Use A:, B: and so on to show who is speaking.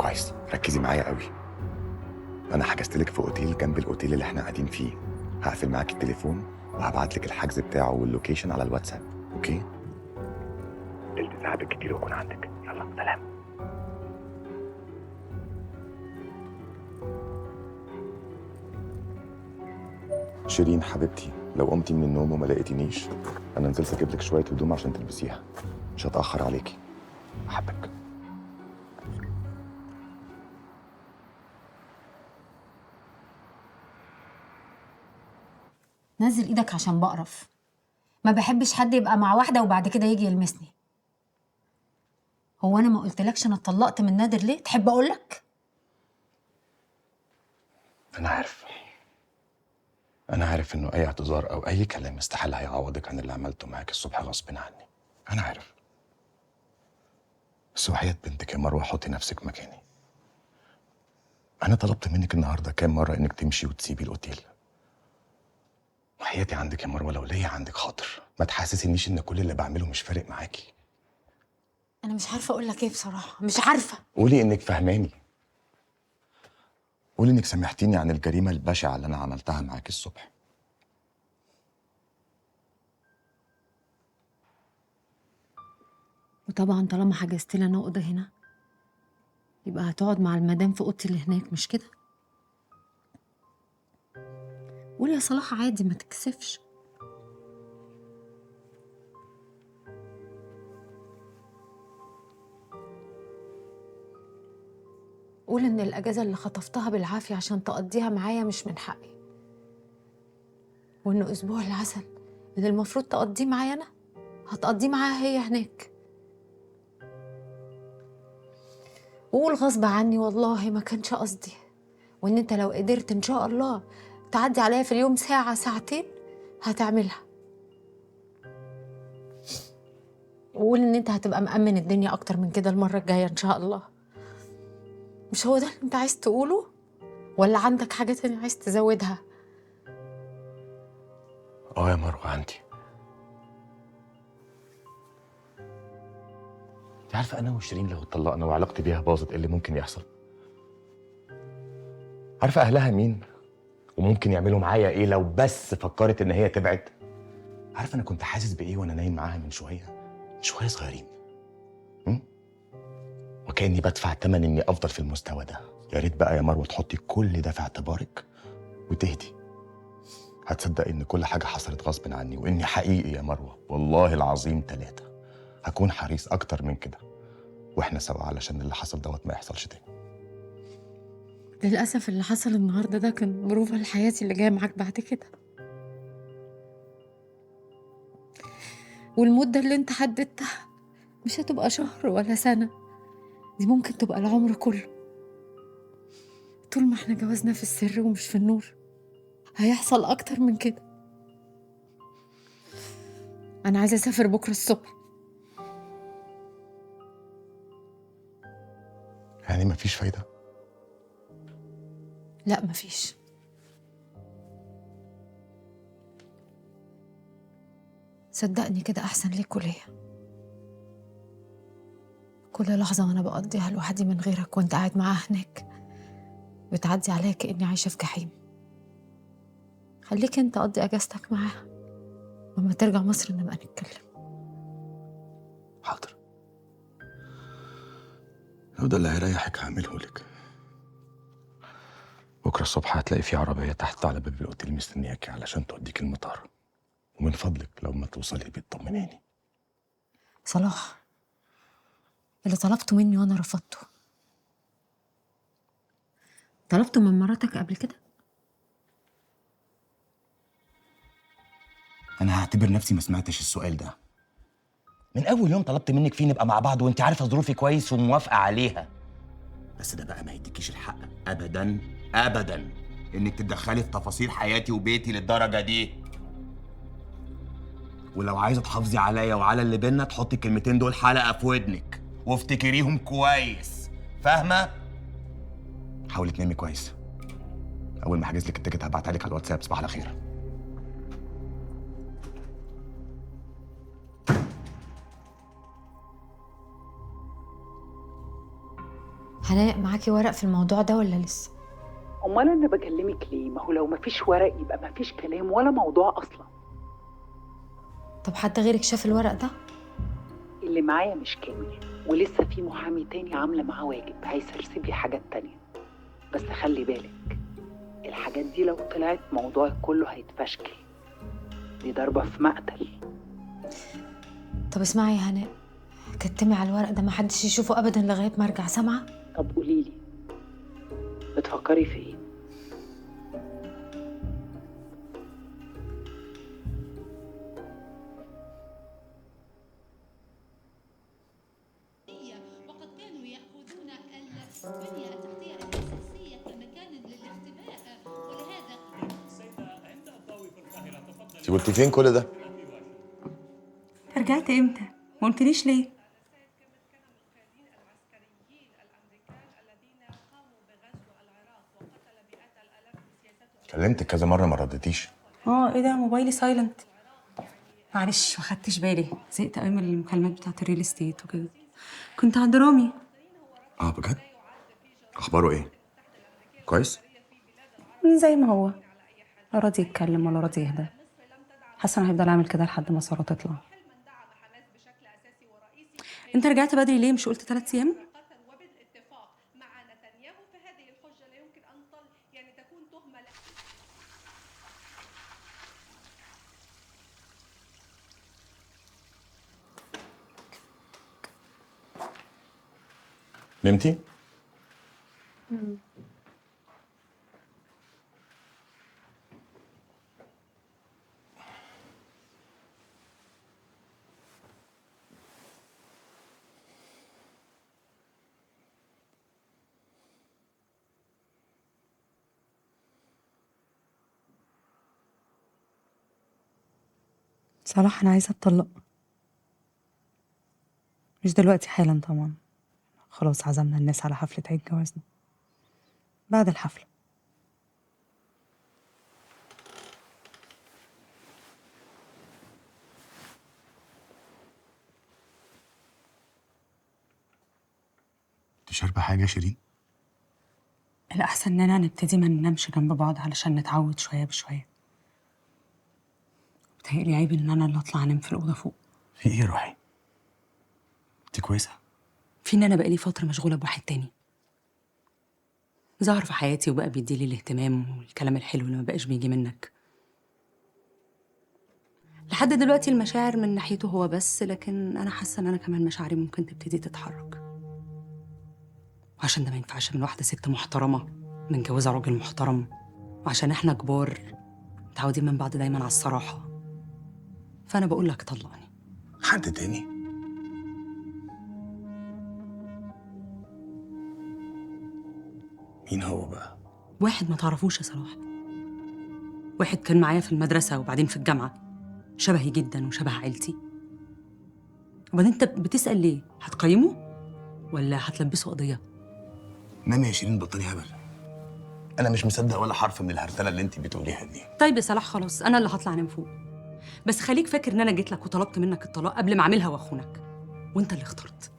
A: كويس، ركزي معايا قوي. انا حجزت لك في اوتيل جنب الاوتيل اللي احنا قاعدين فيه. هقفل معاك التليفون وهبعت لك الحجز بتاعه واللوكيشن على الواتساب، اوكي؟ تلت ساعه بالكتير واكون عندك. يلا سلام. شيرين حبيبتي، لو قمتي من النوم وما لقيتنيش انا نزلت اجيب لك شويه هدوم عشان تلبسيها، مش هتاخر عليكي. بحبك.
B: نزل ايدك عشان بقرف. ما بحبش حد يبقى مع واحده وبعد كده يجي يلمسني. هو انا ما قلتلكش انا اتطلقت من نادر ليه؟ تحب اقولك؟
A: انا عارف انه اي اعتذار او اي كلام استحاله هيعوضك عن اللي عملته معاك الصبح غصب عني. انا عارف، بس وحياة بنتك يا مروه حطي نفسك مكاني. انا طلبت منك النهارده كام مره انك تمشي وتسيبي الاوتيل. وحياتي عندك يا مروه لو ليا عندك خاطر ما تحسسنيش ان كل اللي بعمله مش فارق معاكي.
B: انا مش عارفه اقولك ايه بصراحه، مش عارفه.
A: قولي انك فهماني، قولي انك سامحتيني عن الجريمه البشعه اللي انا عملتها معاكي الصبح.
B: وطبعا طالما حجزت لنا اوضه هنا يبقى هتقعد مع المدام في اوضتي اللي هناك، مش كده؟ قول يا صلاح عادي، ما تتكسفش. قول ان الاجازه اللي خطفتها بالعافيه عشان تقضيها معايا مش من حقي، وان اسبوع العسل اللي المفروض تقضيه معايا انا هتقضيه معاها هي هناك. وقول غصب عني والله ما كانش قصدي، وان انت لو قدرت ان شاء الله تعدي عليا في اليوم ساعة ساعتين هتعملها. وقول ان انت هتبقى مأمن الدنيا اكتر من كده المرة الجاية ان شاء الله. مش هو ده اللي انت عايز تقوله؟ ولا عندك حاجة تانية عايز تزودها؟
A: اه يا مروه عندي. انت عارفه انا وشيرين لو اتطلقنا وعلاقتي بيها باظت ايه اللي ممكن يحصل؟ عارفه اهلها مين؟ وممكن يعملوا معايا ايه لو بس فكرت ان هي تبعد؟ عارفه انا كنت حاسس بايه وانا نايم معاها من شويه صغيرين. وكاني بدفع ثمن اني افضل في المستوى ده. يا ريت بقى يا مروه تحطي كل ده في اعتبارك وتهدي. هتصدقي ان كل حاجه حصلت غصب عني، واني حقيقي يا مروه والله العظيم 3 هكون حريص اكتر من كده واحنا سوا علشان اللي حصل دوت ما يحصلش تاني.
B: للأسف اللي حصل النهاردة ده كان بروفة لحياتي اللي جاية معاك بعد كده. والمدة اللي انت حددتها مش هتبقى شهر ولا سنة، دي ممكن تبقى العمر كله. طول ما احنا جوازنا في السر ومش في النور هيحصل أكتر من كده. أنا عايزة أسافر بكرة الصبح.
A: يعني مفيش فايده؟
B: لا مفيش. صدقني كده أحسن ليك وليا. كل لحظة وأنا بقضيها لوحدي من غيرك وأنت قاعد معاها هناك بتعدي عليا كأني عايشة في جحيم. خليك أنت قضي أجازتك معاها، وأما ترجع مصر نبقى نتكلم.
A: حاضر، لو ده اللي هيريحك هعمله لك. بكره الصبح هتلاقي في عربيه تحت على باب الاوتيل مستنياكي علشان توديك المطار. ومن فضلك لو ما توصلي البيت طمنيني.
B: صلاح، اللي طلبته مني وأنا رفضته طلبته من مراتك قبل كده؟
A: انا هعتبر نفسي ما سمعتش السؤال ده. من اول يوم طلبت منك فيه نبقى مع بعض وانت عارفه ظروفي كويس وموافقه عليها. بس ده بقى ما يديكيش الحق ابدا ابدا انك تتدخلي في تفاصيل حياتي وبيتي للدرجه دي. ولو عايزه تحافظي عليا وعلى اللي بينا تحطي الكلمتين دول حلقه في ودنك وافتكريهم كويس، فاهمه؟ حاولي تنامي كويس. اول ما احجز لك التيكت هبعتها لك على الواتساب. صباح على خير.
B: هناء معاكي ورق في الموضوع ده ولا لسه؟
C: امال انا بكلمك ليه؟ ما هو لو مفيش ورق يبقى مفيش كلام ولا موضوع اصلا.
B: طب حد غيرك شاف الورق ده؟
C: اللي معايا مش كامل، ولسه في محامي تاني عامله معاه واجب هيسرسب لي حاجات تانية. بس خلي بالك، الحاجات دي لو طلعت موضوعك كله هيتفشكل. دي ضربه في مقتل.
B: طب اسمعي يا هناء، كتمي على الورق ده محدش يشوفه ابدا لغايه ما ارجع، سامعه؟
C: طب قوليلي، بتفكري في ايه؟
D: وقد كانوا يأخذون البنية التحتية الأساسية كمكان للاختباء، ولهذا
A: انت كنت فين كل ده؟
E: رجعت امتى؟ ما قلتليش ليه؟
A: كلمتك كذا مره ما ردتيش.
E: ايه ده، موبايلي سايلنت. معلش ما خدتش بالي، زهقت قوي من المكالمات بتاعت الريل استيت وكده. كنت عند رامي.
A: بجد؟ اخباره ايه؟ كويس؟
E: زي ما هو، لا راضي يتكلم ولا راضي يهدى. حاسه انه هيفضل عامل كده لحد ما ساره تطلع. انت رجعت بدري ليه؟ مش قلت 3 ايام؟
A: نمتي؟
E: صلاح انا عايزه اتطلق. مش دلوقتي حالا طبعا، خلاص عزمنا الناس على حفله عيد جوازنا. بعد الحفله.
A: انت شاربه حاجه يا شيرين؟
E: الأحسن إننا نبتدي ما ننامش جنب بعض علشان نتعود شوية بشوية. بتهيألي عيب إن أنا اللي أطلع أنام في الأوضة فوق.
A: في ايه روحي؟ انت كويسه؟
E: في إن أنا بقالي فترة مشغولة بواحد تاني ظهر في حياتي وبقى بيديلي الاهتمام والكلام الحلو اللي ما بقاش بيجي منك. لحد دلوقتي المشاعر من ناحيته هو بس، لكن أنا حاسة إن أنا كمان مشاعري ممكن تبتدي تتحرك. وعشان ده ما ينفعش من واحدة ست محترمة متجوزة راجل محترم، وعشان إحنا كبار متعودين من بعض دايما على الصراحة، فأنا بقول لك طلقني.
A: حد تاني؟ مين هو بقى؟
E: واحد ما تعرفوش يا صلاح. واحد كان معايا في المدرسة وبعدين في الجامعة، شبهي جدا وشبه عيلتي. وبعدين انت بتسأل ليه؟ هتقيمه ولا هتلبسه قضية؟
A: نامي يا شيرين، بطلي هبل. انا مش مصدق ولا حرف من الهرتله اللي انت بتقوليها دي.
E: طيب يا صلاح خلاص، انا اللي هطلع انام فوق. بس خليك فاكر ان انا جيت لك وطلبت منك الطلاق قبل ما اعملها واخونك، وانت اللي اخترت.